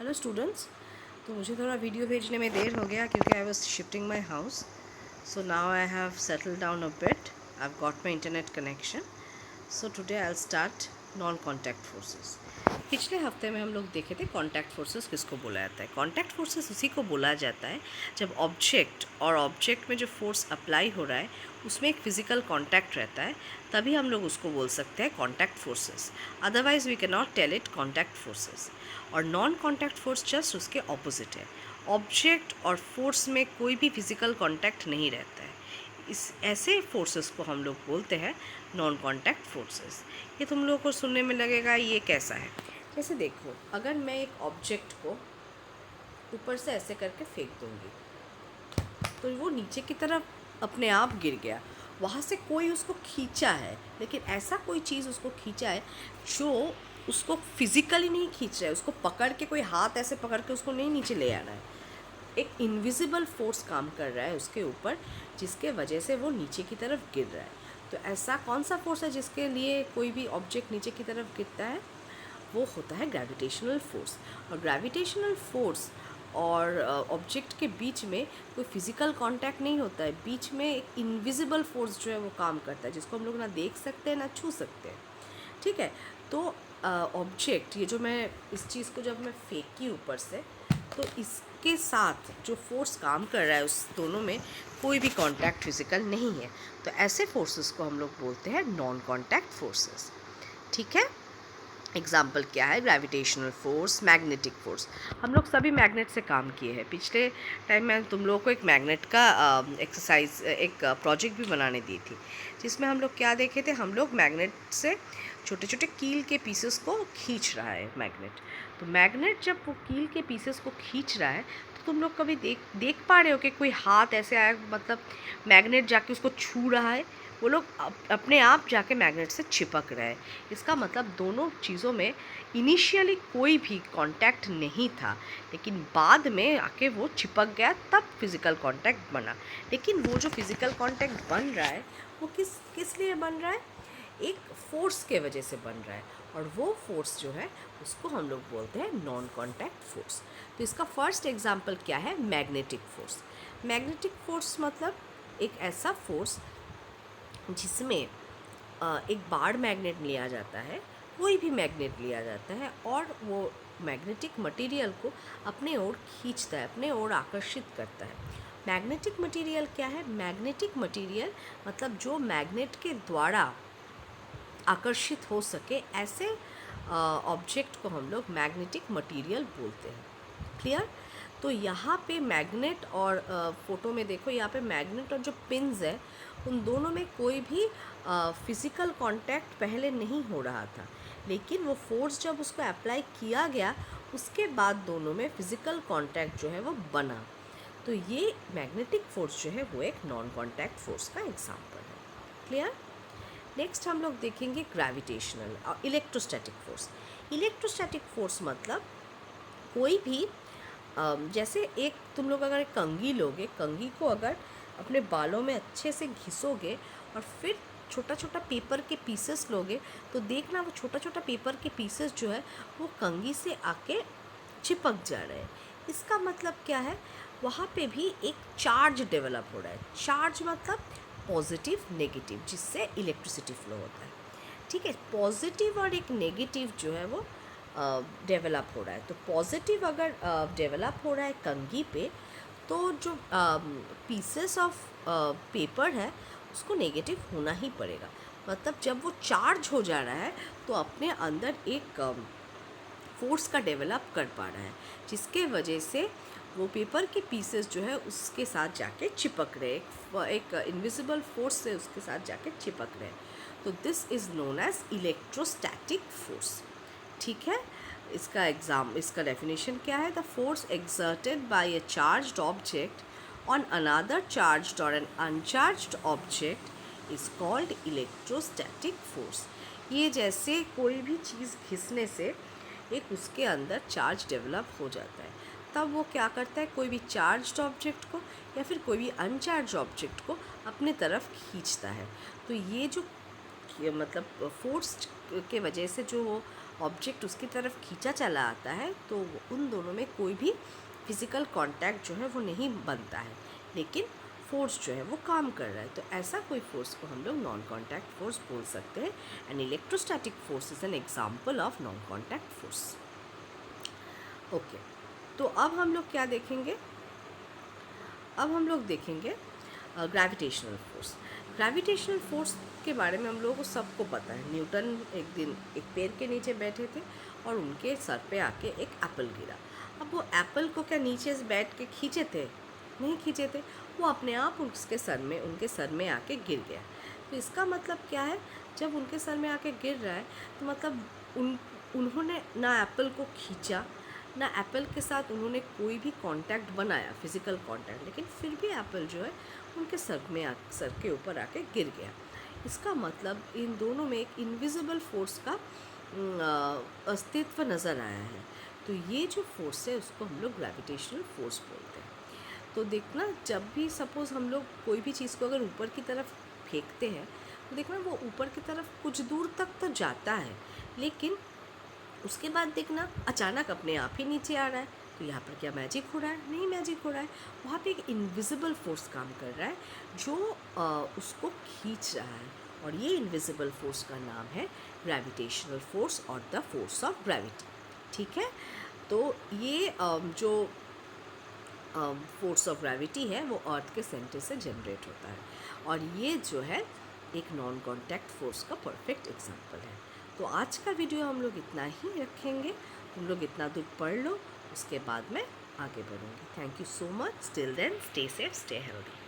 Hello students. तो मुझे थोड़ा वीडियो भेजने में देर हो गया क्योंकि I was shifting my house. So now I have settled down a bit. I have got my internet connection. So today I will start non contact forces. पिछले हफ्ते में हम लोग देखे थे कॉन्टैक्ट फोर्सेस किसको बोला जाता है। कॉन्टैक्ट फोर्सेस उसी को बोला जाता है जब ऑब्जेक्ट और ऑब्जेक्ट में जो फोर्स अप्लाई हो रहा है उसमें एक फिज़िकल कॉन्टैक्ट रहता है, तभी हम लोग उसको बोल सकते हैं contact forces. Otherwise we can not tell it contact forces. और नॉन कॉन्टैक्ट फोर्स जस्ट उसके ऑपोजिट है। ऑब्जेक्ट और फोर्स में कोई भी फिज़िकल कॉन्टैक्ट नहीं रहता है। इस ऐसे फोर्सेस को हम लोग बोलते हैं नॉन कॉन्टैक्ट फोर्सेस। ये तुम लोगों को सुनने में लगेगा ये कैसा है। जैसे देखो, अगर मैं एक ऑब्जेक्ट को ऊपर से ऐसे करके फेंक दूंगी तो वो नीचे की तरफ अपने आप गिर गया। वहाँ से कोई उसको खींचा है, लेकिन ऐसा कोई चीज़ उसको खींचा है जो उसको फिज़िकली नहीं खींच रहा है। उसको पकड़ के कोई हाथ ऐसे पकड़ के उसको नहीं नीचे ले आना है। एक इनविजिबल फोर्स काम कर रहा है उसके ऊपर, जिसके वजह से वो नीचे की तरफ गिर रहा है। तो ऐसा कौन सा फोर्स है जिसके लिए कोई भी ऑब्जेक्ट नीचे की तरफ गिरता है? वो होता है ग्रेविटेशनल फोर्स। और ग्रेविटेशनल फोर्स और ऑब्जेक्ट के बीच में कोई फिज़िकल कांटेक्ट नहीं होता है। बीच में एक इनविजिबल फोर्स जो है वो काम करता है, जिसको हम लोग ना देख सकते हैं ना छू सकते हैं। ठीक है। तो ऑब्जेक्ट, ये जो मैं इस चीज़ को जब मैं फेंकी ऊपर से, तो इसके साथ जो फोर्स काम कर रहा है उस दोनों में कोई भी कांटेक्ट फिज़िकल नहीं है। तो ऐसे फोर्सेस को हम लोग बोलते हैं नॉन कांटेक्ट फोर्सेस। ठीक है। एग्जाम्पल क्या है? Gravitational force, magnetic force. हम लोग सभी मैग्नेट से काम किए हैं। पिछले टाइम मैं तुम लोगों को एक मैग्नेट का एक्सरसाइज, एक प्रोजेक्ट भी बनाने दी थी, जिसमें हम लोग क्या देखे थे? हम लोग मैग्नेट से छोटे छोटे कील के पीसेस को खींच रहा है मैग्नेट। तो मैग्नेट जब वो कील के पीसेस को खींच रहा है तो तुम लोग कभी देख पा रहे हो कि कोई हाथ ऐसे आया, मतलब मैग्नेट जाके उसको छू रहा है? वो लोग अपने आप जाके मैग्नेट से चिपक रहे हैं। इसका मतलब दोनों चीज़ों में इनिशियली कोई भी कांटेक्ट नहीं था, लेकिन बाद में आके वो चिपक गया, तब फिज़िकल कांटेक्ट बना। लेकिन वो जो फिज़िकल कांटेक्ट बन रहा है वो किस किस लिए बन रहा है? एक फोर्स के वजह से बन रहा है। और वो फोर्स जो है उसको हम लोग बोलते हैं नॉन कांटेक्ट फोर्स। तो इसका फर्स्ट एग्जांपल क्या है? Magnetic force. मैग्नेटिक फोर्स मतलब एक ऐसा फोर्स जिसमें एक बाड़ मैग्नेट लिया जाता है, कोई भी मैग्नेट लिया जाता है, और वो मैग्नेटिक मटेरियल को अपने ओर खींचता है, अपने ओर आकर्षित करता है। मैग्नेटिक मटेरियल क्या है? मैग्नेटिक मटेरियल मतलब जो मैग्नेट के द्वारा आकर्षित हो सके, ऐसे ऑब्जेक्ट को हम लोग मैग्नेटिक मटेरियल बोलते हैं। क्लियर? तो यहाँ पे मैग्नेट और फोटो में देखो, यहाँ पे मैग्नेट और जो पिन्स है उन दोनों में कोई भी फिज़िकल कांटेक्ट पहले नहीं हो रहा था, लेकिन वो फोर्स जब उसको अप्लाई किया गया उसके बाद दोनों में फिज़िकल कांटेक्ट जो है वो बना। तो ये मैग्नेटिक फोर्स जो है वो एक नॉन कांटेक्ट फोर्स का एग्जाम्पल है। क्लियर? नेक्स्ट हम लोग देखेंगे ग्रेविटेशनल और इलेक्ट्रोस्टैटिक फोर्स। इलेक्ट्रोस्टैटिक फोर्स मतलब कोई भी जैसे एक तुम लोग अगर एक कंघी लोगे, कंघी को अगर अपने बालों में अच्छे से घिसोगे और फिर छोटा छोटा पेपर के पीसेस लोगे, तो देखना वो छोटा छोटा पेपर के पीसेस जो है वो कंघी से आके चिपक जा रहे हैं। इसका मतलब क्या है? वहाँ पे भी एक चार्ज डेवलप हो रहा है। चार्ज मतलब पॉजिटिव नेगेटिव, जिससे इलेक्ट्रिसिटी फ्लो होता है। ठीक है। पॉजिटिव और एक नेगेटिव जो है वो डेवलप हो रहा है। तो पॉजिटिव अगर डेवलप हो रहा है कंघी पे, तो जो पीसेस ऑफ पेपर है उसको नेगेटिव होना ही पड़ेगा। मतलब जब वो चार्ज हो जा रहा है तो अपने अंदर एक फोर्स का डेवलप कर पा रहा है, जिसके वजह से वो पेपर के पीसेस जो है उसके साथ जाके चिपक रहे, एक इनविजिबल फोर्स से उसके साथ जाके चिपक रहे। तो this is known as electrostatic force. ठीक है। इसका डेफिनेशन क्या है? The force exerted by a charged object on another charged और an uncharged object is called electrostatic force. ये जैसे कोई भी चीज़ घिसने से एक उसके अंदर चार्ज डेवलप हो जाता है, तब वो क्या करता है? कोई भी चार्ज्ड ऑब्जेक्ट को या फिर कोई भी अनचार्ज ऑब्जेक्ट को अपने तरफ खींचता है। तो ये जो मतलब फोर्स के वजह से जो ऑब्जेक्ट उसकी तरफ खींचा चला आता है तो उन दोनों में कोई भी फिज़िकल कांटेक्ट जो है वो नहीं बनता है, लेकिन फोर्स जो है वो काम कर रहा है। तो ऐसा कोई फोर्स को हम लोग नॉन कॉन्टैक्ट फोर्स बोल सकते हैं। And electrostatic force is an example of non contact force. Okay, तो अब हम लोग क्या देखेंगे? अब हम लोग देखेंगे ग्रेविटेशनल फोर्स। ग्रेविटेशनल फोर्स के बारे में हम लोगों को सबको पता है। न्यूटन एक दिन एक पेड़ के नीचे बैठे थे और उनके सर पे आके एक एप्पल गिरा। अब वो एप्पल को क्या नीचे से बैठ के खींचे थे? नहीं खींचे थे, वो अपने आप उनके सर में आके गिर गया। तो इसका मतलब क्या है? जब उनके सर में आके गिर रहा है तो मतलब उन्होंने ना एप्पल को खींचा, ना एप्पल के साथ उन्होंने कोई भी कांटेक्ट बनाया, फिज़िकल कांटेक्ट, लेकिन फिर भी एप्पल जो है उनके सर के ऊपर आके गिर गया। इसका मतलब इन दोनों में एक इनविजिबल फोर्स का अस्तित्व नज़र आया है। तो ये जो फोर्स है उसको हम लोग ग्रेविटेशनल फोर्स बोलते हैं। तो देखना, जब भी सपोज़ हम लोग कोई भी चीज़ को अगर ऊपर की तरफ फेंकते हैं तो देखना वो ऊपर की तरफ कुछ दूर तक तो जाता है, लेकिन उसके बाद देखना अचानक अपने आप ही नीचे आ रहा है। तो यहाँ पर क्या मैजिक हो रहा है? नहीं मैजिक हो रहा है, वहाँ पे एक इनविजिबल फोर्स काम कर रहा है जो उसको खींच रहा है, और ये इनविजिबल फोर्स का नाम है ग्रेविटेशनल फोर्स और द फोर्स ऑफ ग्रेविटी। ठीक है, तो ये जो फोर्स ऑफ ग्रेविटी है वो अर्थ के सेंटर से जनरेट होता है, और ये जो है एक नॉन कॉन्टैक्ट फोर्स का परफेक्ट एग्जांपल है। तो आज का वीडियो हम लोग इतना ही रखेंगे। तुम लोग इतना दूर पढ़ लो, उसके बाद मैं आगे बढ़ूँगी। Thank you so much. Till then stay safe, stay healthy.